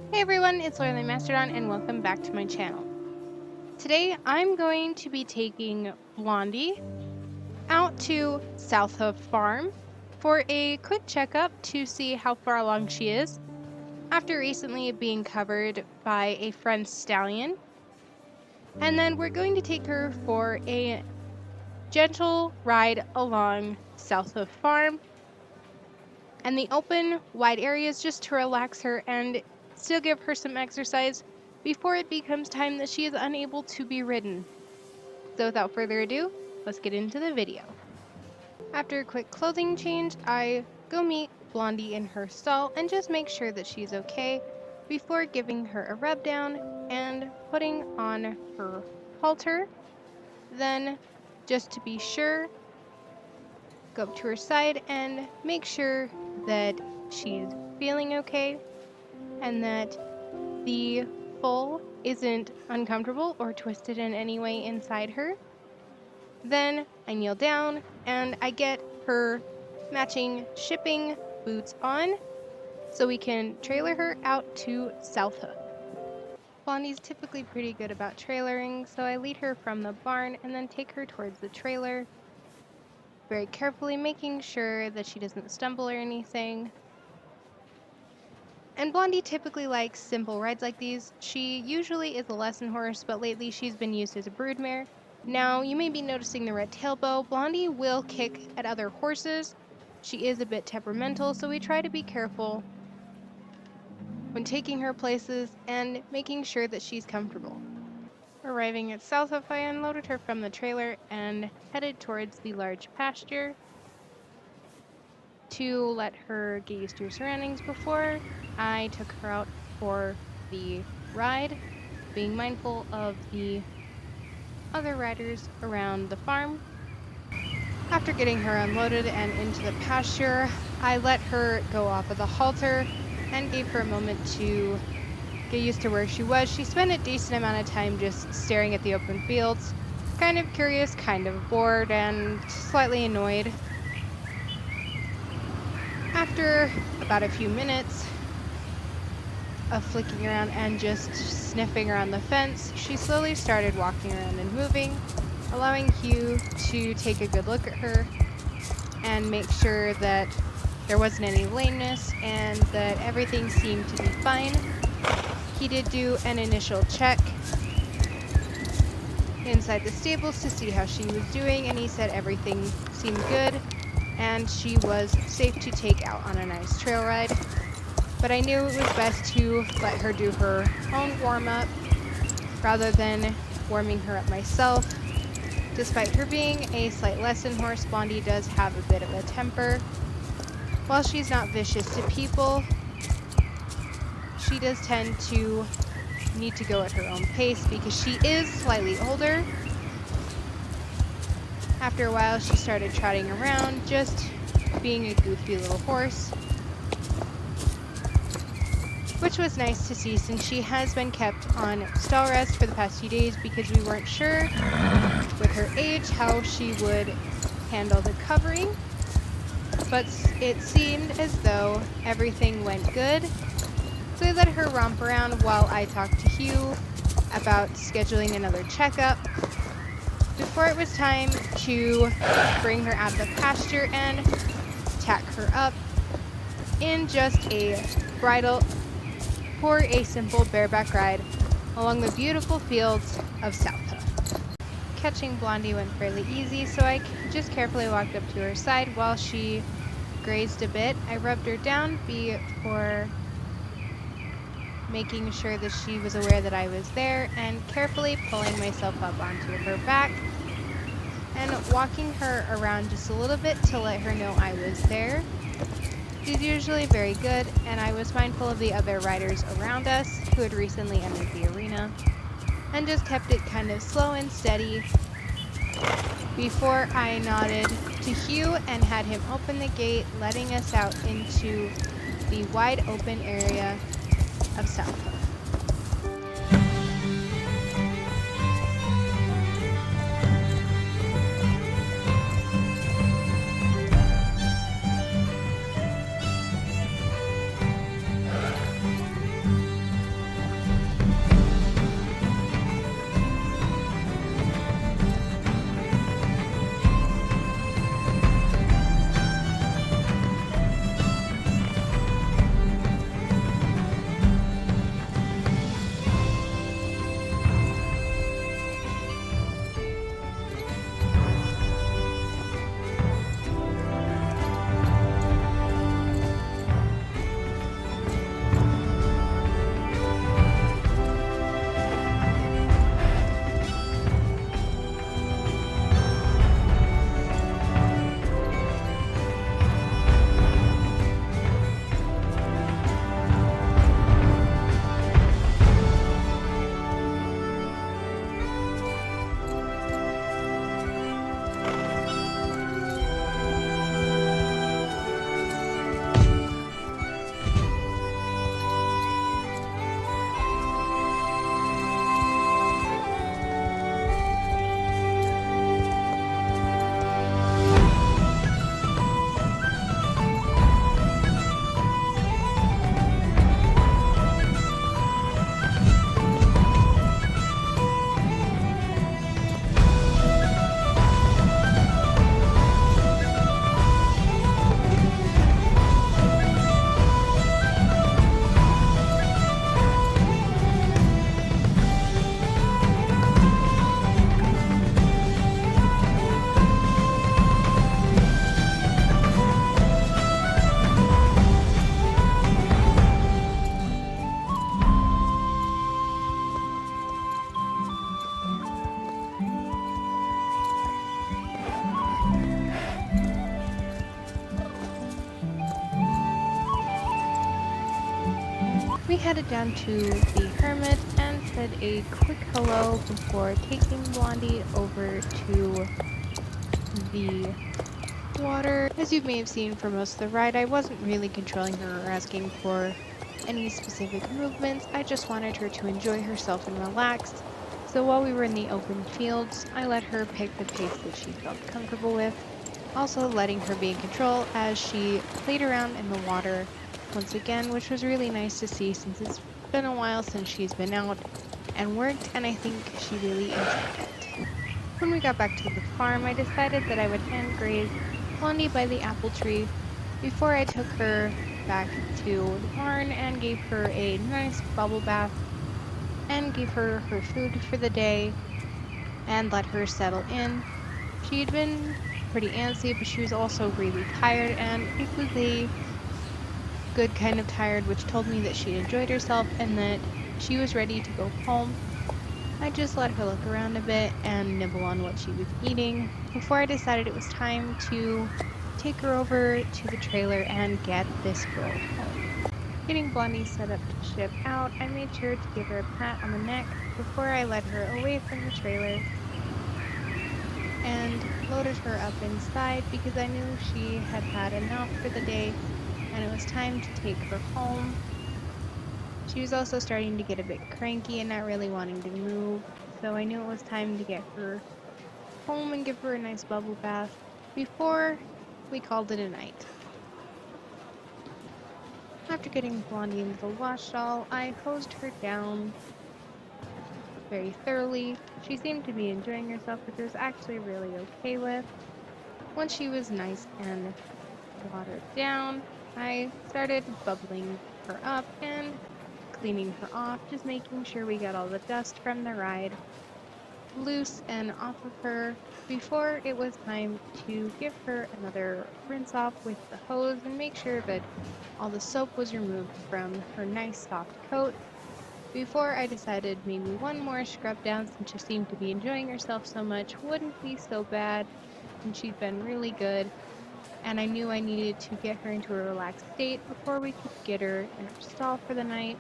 Hey everyone, it's Lorelei Masterdawn and welcome back to my channel. Today I'm going to be taking Blondie out to South Hoof Farm for a quick checkup to see how far along she is after recently being covered by a friend's stallion. And then we're going to take her for a gentle ride along South Hoof Farm and the open, wide areas just to relax her and still give her some exercise before it becomes time that she is unable to be ridden. So without further ado, let's get into the video. After a quick clothing change, I go meet Blondie in her stall and just make sure that she's okay before giving her a rub down and putting on her halter. Then, just to be sure, go up to her side and make sure that she's feeling okay and that the foal isn't uncomfortable or twisted in any way inside her. Then I kneel down and I get her matching shipping boots on so we can trailer her out to South Hoof. Blondie's typically pretty good about trailering, so I lead her from the barn and then take her towards the trailer, very carefully making sure that she doesn't stumble or anything. And Blondie typically likes simple rides like these. She usually is a lesson horse, but lately she's been used as a broodmare. Now, you may be noticing the red tail bow. Blondie will kick at other horses. She is a bit temperamental, so we try to be careful when taking her places and making sure that she's comfortable. Arriving at South Hoof, I unloaded her from the trailer and headed towards the large pasture to let her get used to her surroundings before I took her out for the ride, being mindful of the other riders around the farm. After getting her unloaded and into the pasture, I let her go off of the halter and gave her a moment to get used to where she was. She spent a decent amount of time just staring at the open fields, kind of curious, kind of bored, and slightly annoyed. After about a few minutes of flicking around and just sniffing around the fence, she slowly started walking around and moving, allowing Hugh to take a good look at her and make sure that there wasn't any lameness and that everything seemed to be fine. He did do an initial check inside the stables to see how she was doing, and he said everything seemed good and she was safe to take out on a nice trail ride. But I knew it was best to let her do her own warm-up rather than warming her up myself. Despite her being a slight lesson horse, Blondie does have a bit of a temper. While she's not vicious to people, she does tend to need to go at her own pace because she is slightly older. After a while, she started trotting around, just being a goofy little horse, which was nice to see since she has been kept on stall rest for the past few days because we weren't sure with her age how she would handle the covering. But it seemed as though everything went good, so I let her romp around while I talked to Hugh about scheduling another checkup before it was time to bring her out of the pasture and tack her up in just a bridle for a simple bareback ride along the beautiful fields of South Hoof. Catching Blondie went fairly easy, so I just carefully walked up to her side while she grazed a bit. I rubbed her down before making sure that she was aware that I was there and carefully pulling myself up onto her back and walking her around just a little bit to let her know I was there. She's usually very good, and I was mindful of the other riders around us who had recently entered the arena and just kept it kind of slow and steady before I nodded to Hugh and had him open the gate, letting us out into the wide open area of South Hoof. We headed down to the hermit and said a quick hello before taking Blondie over to the water. As you may have seen for most of the ride, I wasn't really controlling her or asking for any specific movements. I just wanted her to enjoy herself and relax. So while we were in the open fields, I let her pick the pace that she felt comfortable with, also letting her be in control as she played around in the water once again, which was really nice to see since it's been a while since she's been out and worked, and I think she really enjoyed it. When we got back to the farm, I decided that I would hand graze Blondie by the apple tree before I took her back to the barn and gave her a nice bubble bath and gave her her food for the day and let her settle in. She had been pretty antsy, but she was also really tired, and it was a good kind of tired, which told me that she enjoyed herself and that she was ready to go home. I just let her look around a bit and nibble on what she was eating before I decided it was time to take her over to the trailer and get this girl home. Getting Blondie set up to ship out, I made sure to give her a pat on the neck before I led her away from the trailer and loaded her up inside because I knew she had had enough for the day and it was time to take her home. She was also starting to get a bit cranky and not really wanting to move, so I knew it was time to get her home and give her a nice bubble bath before we called it a night. After getting Blondie into the wash stall, I hosed her down very thoroughly. She seemed to be enjoying herself, which I was actually really okay with. Once she was nice and watered down, I started bubbling her up and cleaning her off, just making sure we got all the dust from the ride loose and off of her before it was time to give her another rinse off with the hose and make sure that all the soap was removed from her nice soft coat before I decided maybe one more scrub down since she seemed to be enjoying herself so much wouldn't be so bad and she'd been really good. And I knew I needed to get her into a relaxed state before we could get her in her stall for the night.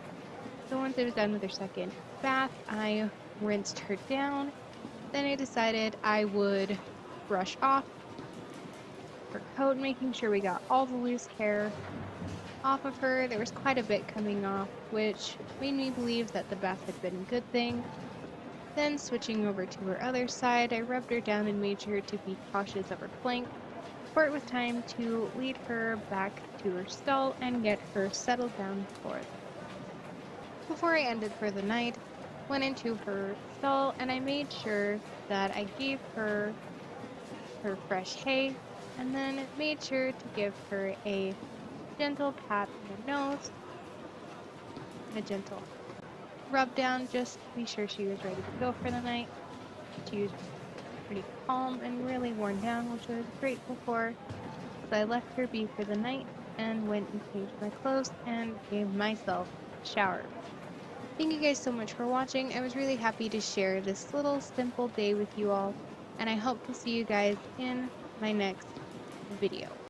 So once I was done with her second bath, I rinsed her down. Then I decided I would brush off her coat, making sure we got all the loose hair off of her. There was quite a bit coming off, which made me believe that the bath had been a good thing. Then switching over to her other side, I rubbed her down and made sure to be cautious of her flank before it was time to lead her back to her stall and get her settled down for it. Before I ended for the night, went into her stall and I made sure that I gave her her fresh hay and then made sure to give her a gentle pat on the nose and a gentle rub down just to be sure she was ready to go for the night. She was pretty calm and really worn down, which I was grateful for. So I left her be for the night and went and changed my clothes and gave myself a shower. Thank you guys so much for watching. I was really happy to share this little simple day with you all, and I hope to see you guys in my next video.